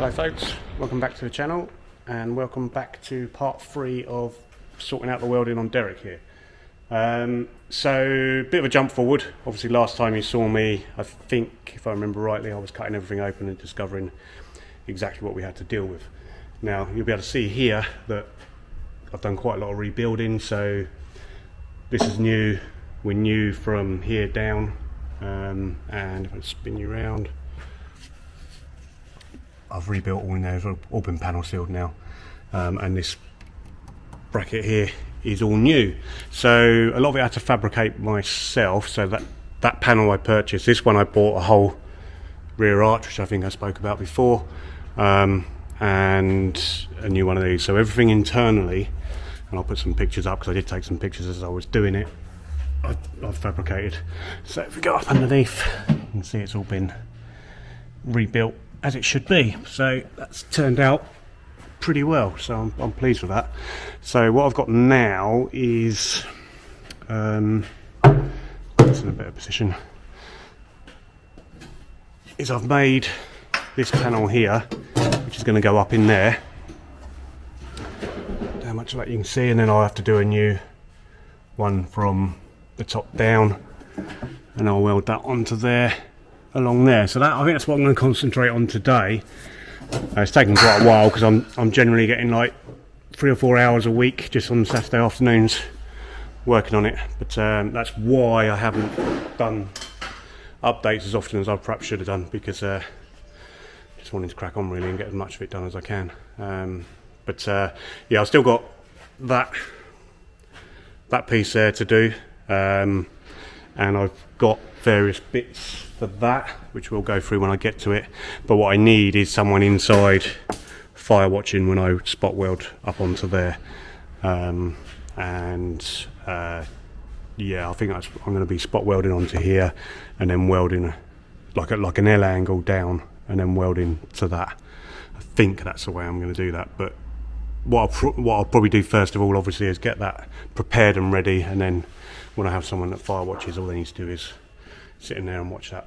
Hello folks, welcome back to the channel and welcome back to part 3 of sorting out the welding on Derek here. So bit of a jump forward. Obviously last time you saw me, I think if I remember rightly, I was cutting everything open and discovering exactly what we had to deal with. Now you'll be able to see here that I've done quite a lot of rebuilding, so this is new. We're new from here down, and if I spin you around, I've rebuilt all in there. It's all been panel sealed now, and this bracket here is all new. So a lot of it I had to fabricate myself. So that panel I purchased, this one I bought a whole rear arch, which I think I spoke about before, and a new one of these. So everything internally, and I'll put some pictures up because I did take some pictures as I was doing it. I've fabricated. So if we go up underneath, you can see it's all been rebuilt as it should be. So that's turned out pretty well, so I'm pleased with that. So what I've got now is it's in a better position, is I've made this panel here, which is going to go up in there. How much of that you can see, and then I'll have to do a new one from the top down, and I'll weld that onto there, along there. So that, I think that's what I'm going to concentrate on today. It's taken quite a while because I'm generally getting like 3 or 4 hours a week just on Saturday afternoons working on it, but that's why I haven't done updates as often as I perhaps should have done, because just wanting to crack on really and get as much of it done as I can. Yeah, I've still got that piece there to do, and I've got various bits for that which we'll go through when I get to it. But what I need is someone inside fire watching when I spot weld up onto there, yeah, I think I'm going to be spot welding onto here and then welding like an L angle down and then welding to that. I think that's the way I'm going to do that. But what I'll probably do first of all, obviously, is get that prepared and ready, and then when I have someone that fire watches, all they need to do is sit in there and watch that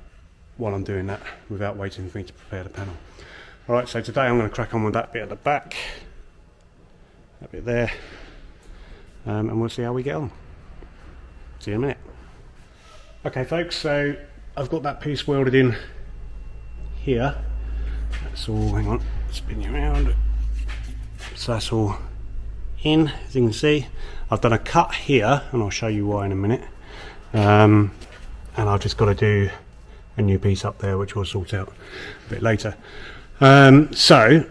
while I'm doing that, without waiting for me to prepare the panel. Alright, so today I'm going to crack on with that bit at the back, that bit there, and we'll see how we get on. See you in a minute. Okay folks, so I've got that piece welded in here. That's all, hang on, spin you around. So that's all in, as you can see. I've done a cut here, and I'll show you why in a minute. And I've just got to do a new piece up there, which we'll sort out a bit later. So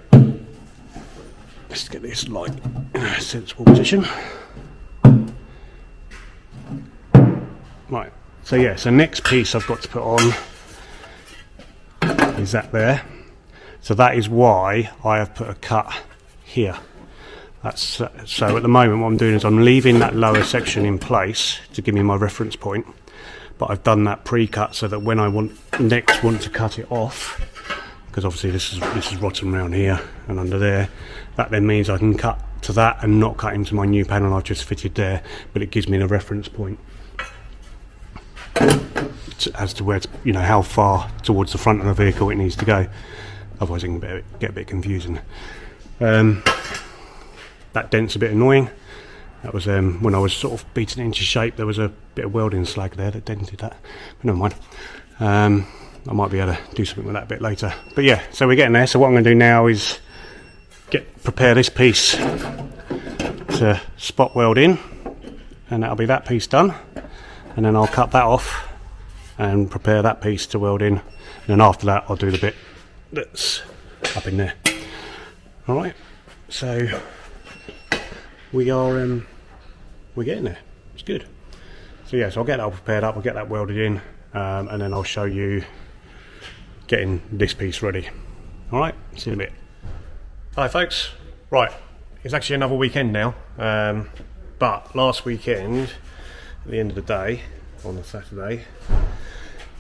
let's get this light in a sensible position. Right, so yeah, so next piece I've got to put on is that there. So that is why I have put a cut here. That's so at the moment what I'm doing is I'm leaving that lower section in place to give me my reference point, but I've done that pre-cut so that when I want to cut it off, because obviously this is rotten around here and under there, that then means I can cut to that and not cut into my new panel I've just fitted there, but it gives me a reference point as to where, you know, how far towards the front of the vehicle it needs to go. Otherwise it can get a bit confusing. That dent's a bit annoying. That was when I was sort of beating it into shape, there was a bit of welding slag there that dented that, but never mind. I might be able to do something with that a bit later. But yeah, so we're getting there. So what I'm going to do now is prepare this piece to spot weld in, and that'll be that piece done, and then I'll cut that off and prepare that piece to weld in, and then after that I'll do the bit that's up in there. Alright, so we're getting there. It's good. So yeah, so I'll get that all prepared up, I'll get that welded in, and then I'll show you getting this piece ready. Alright, see you in a bit. Hi folks. Right, it's actually another weekend now, but last weekend at the end of the day, on the Saturday,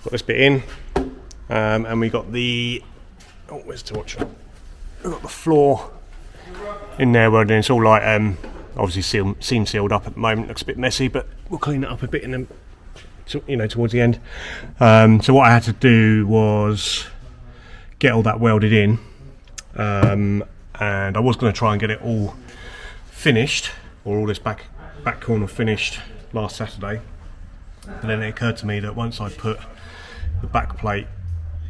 got this bit in, and we got the, oh, where's the torch? We've got the floor in there welding. It's all like obviously seam sealed up at the moment. Looks a bit messy, but we'll clean it up a bit in the, you know, towards the end. So what I had to do was get all that welded in, and I was going to try and get it all finished, or all this back corner finished last Saturday, but then it occurred to me that once I put the back plate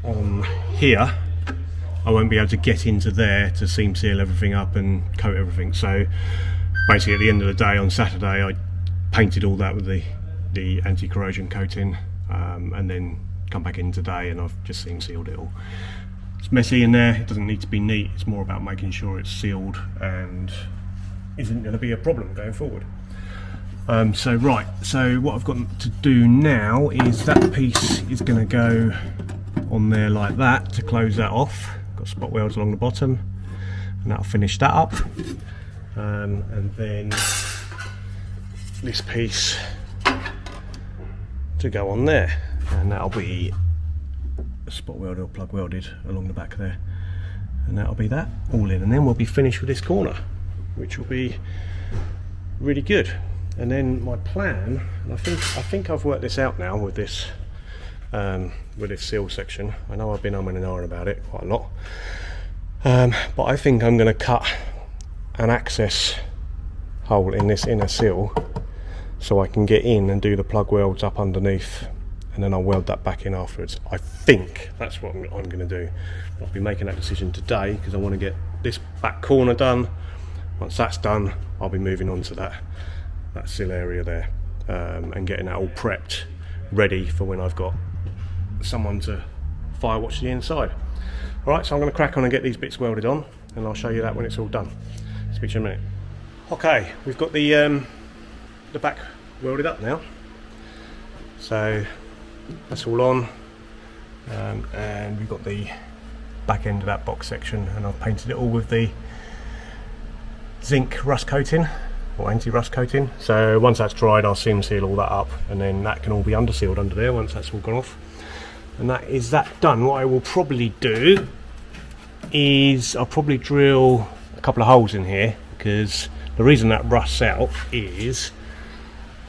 on here, I won't be able to get into there to seam seal everything up and coat everything. So basically at the end of the day on Saturday I painted all that with the anti-corrosion coating, and then come back in today and I've just seam sealed it all. It's messy in there, it doesn't need to be neat, it's more about making sure it's sealed and isn't going to be a problem going forward. So what I've got to do now is that piece is going to go on there like that to close that off. Got spot welds along the bottom, and that'll finish that up. And then this piece to go on there, and that'll be spot welded or plug welded along the back there, and that'll be that all in, and then we'll be finished with this corner, which will be really good. And then my plan, and I think I've worked this out now with this sill section. I know I've been umming and ahhing about it quite a lot, but I think I'm going to cut an access hole in this inner sill so I can get in and do the plug welds up underneath, and then I'll weld that back in afterwards. I think that's what I'm going to do. I'll be making that decision today because I want to get this back corner done. Once that's done, I'll be moving on to that sill area there, and getting that all prepped ready for when I've got someone to fire watch the inside. Alright, so I'm going to crack on and get these bits welded on, and I'll show you that when it's all done. Speak to you in a minute. Okay, we've got the back welded up now, so that's all on, and we've got the back end of that box section, and I've painted it all with the zinc rust coating or anti-rust coating. So once that's dried, I'll seam seal all that up, and then that can all be under sealed under there once that's all gone off. And that is that done. What I will probably do is I'll probably drill a couple of holes in here, because the reason that rusts out is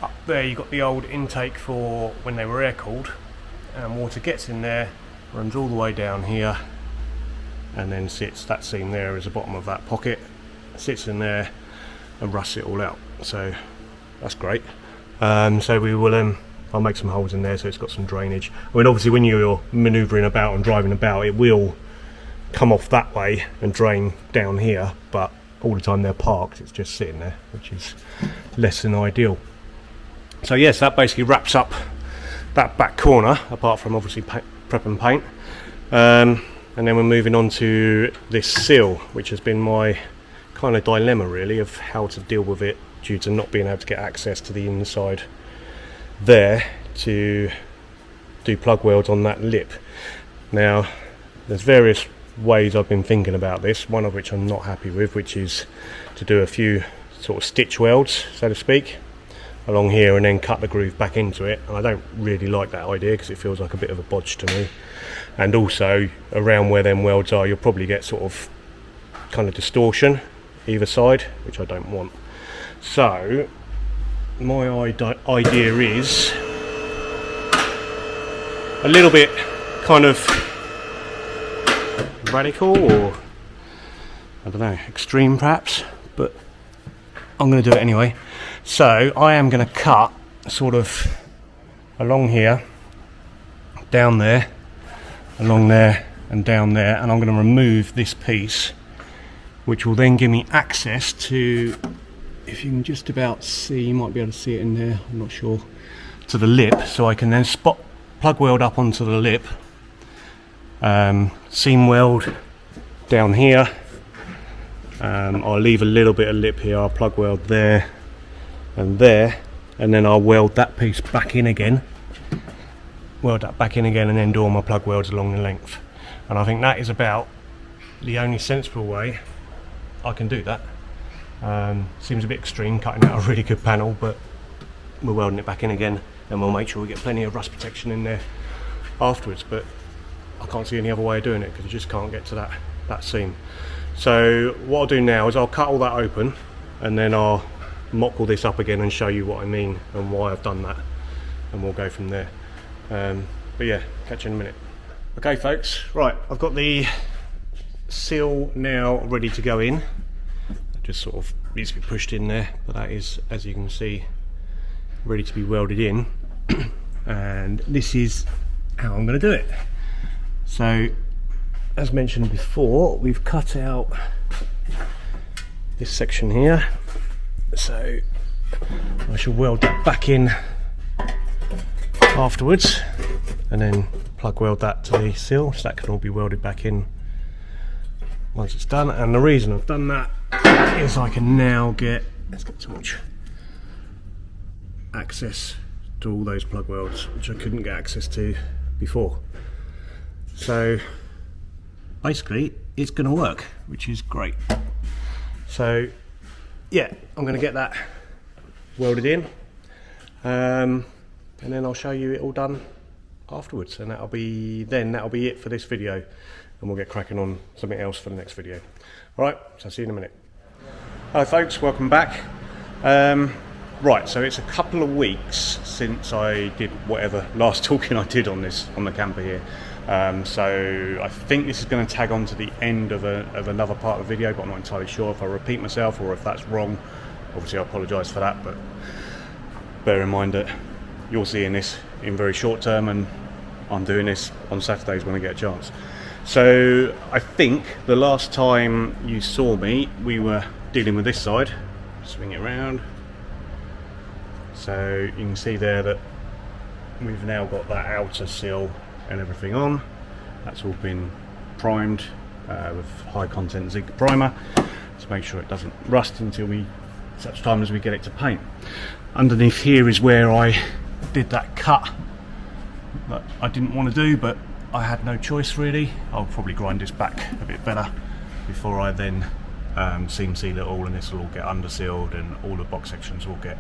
up there you've got the old intake for when they were air cooled, and water gets in there, runs all the way down here, and then sits, that seam there is the bottom of that pocket, sits in there and rusts it all out. So that's great. So we will I'll make some holes in there so it's got some drainage. I mean, obviously when you're manoeuvring about and driving about, it will come off that way and drain down here, but all the time they're parked, it's just sitting there, which is less than ideal. So yes, that basically wraps up that back corner, apart from obviously prep and paint, and then we're moving on to this sill, which has been my kind of dilemma really of how to deal with it, due to not being able to get access to the inside there to do plug welds on that lip. Now there's various ways I've been thinking about this, one of which I'm not happy with, which is to do a few sort of stitch welds, so to speak, along here and then cut the groove back into it. And I don't really like that idea because it feels like a bit of a bodge to me, and also around where them welds are you'll probably get sort of kind of distortion either side, which I don't want. So my idea is a little bit kind of radical, or I don't know, extreme perhaps, but I'm going to do it anyway. So I am going to cut sort of along here, down there, along there and down there, and I'm going to remove this piece, which will then give me access to, if you can just about see, you might be able to see it in there, I'm not sure, to the lip, so I can then plug weld up onto the lip, seam weld down here, I'll leave a little bit of lip here, I'll plug weld there and there, and then I'll weld that piece back in again, and then do all my plug welds along the length. And I think that is about the only sensible way I can do that. Seems a bit extreme cutting out a really good panel, but we're welding it back in again, and we'll make sure we get plenty of rust protection in there afterwards. But I can't see any other way of doing it because you just can't get to that seam. So what I'll do now is I'll cut all that open, and then I'll mock all this up again and show you what I mean and why I've done that, and we'll go from there. But yeah, catch you in a minute. Okay folks, right, I've got the sill now ready to go in. It just sort of needs to be pushed in there, but that is, as you can see, ready to be welded in. And this is how I'm going to do it. So, as mentioned before, we've cut out this section here, so I shall weld that back in afterwards, and then plug weld that to the sill, so that can all be welded back in once it's done. And the reason I've done that is I can now get, let's get too much access to all those plug welds which I couldn't get access to before. So basically it's going to work, which is great. So yeah, I'm going to get that welded in, and then I'll show you it all done afterwards, and that'll be it for this video, and we'll get cracking on something else for the next video. Alright, so I'll see you in a minute. Hello folks, welcome back. Right, so it's a couple of weeks since I did whatever last talking I did on the camper here. So I think this is going to tag on to the end of another part of the video, but I'm not entirely sure if I repeat myself or if that's wrong. Obviously I apologise for that, but bear in mind that you're seeing this in very short term, and I'm doing this on Saturdays when I get a chance. So I think the last time you saw me, we were dealing with this side. Swing it around. So you can see there that we've now got that outer sill and everything on. That's all been primed with high content zinc primer to make sure it doesn't rust until such time as we get it to paint. Underneath here is where I did that cut that I didn't want to do, but I had no choice really. I'll probably grind this back a bit better before I then seam seal it all, and this will all get under sealed and all the box sections will get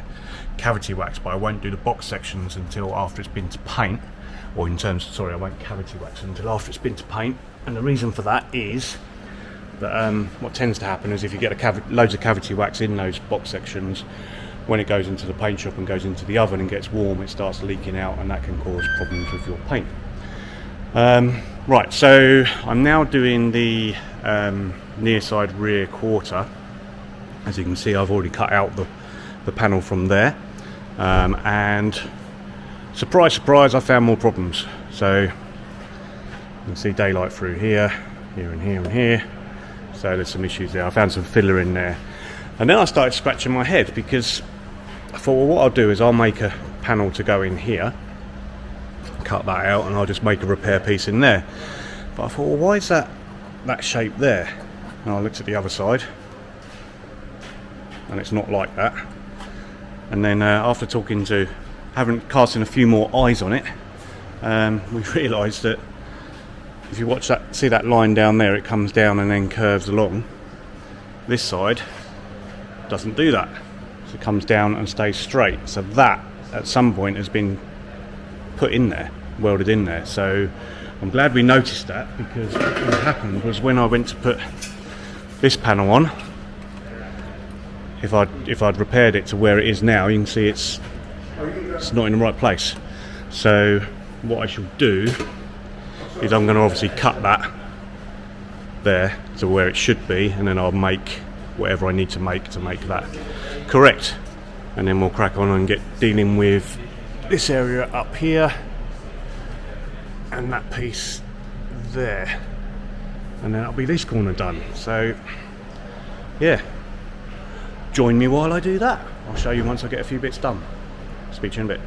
cavity waxed, but I won't do the box sections until after it's been to paint, or I won't cavity wax until after it's been to paint. And the reason for that is that what tends to happen is if you get loads of cavity wax in those box sections, when it goes into the paint shop and goes into the oven and gets warm, it starts leaking out, and that can cause problems with your paint. Right, so I'm now doing the near side rear quarter. As you can see, I've already cut out the panel from there, and surprise surprise, I found more problems. So you can see daylight through here and here and here, so there's some issues there. I found some filler in there, and then I started scratching my head because I thought, well, what I'll do is I'll make a panel to go in here, cut that out, and I'll just make a repair piece in there. But I thought, well, why is that shape there? And I looked at the other side, and it's not like that. And then after casting a few more eyes on it, we realised that if you see that line down there, it comes down and then curves along. This side doesn't do that, so it comes down and stays straight. So that at some point has been put in there, welded in there. So I'm glad we noticed that, because what happened was when I went to put this panel on, if I'd repaired it to where it is now, you can see it's not in the right place. So what I shall do is I'm going to obviously cut that there to where it should be, and then I'll make whatever I need to make that correct, and then we'll crack on and get dealing with this area up here and that piece there, and then that'll be this corner done. So yeah, join me while I do that. I'll show you once I get a few bits done. Speak to you in a bit.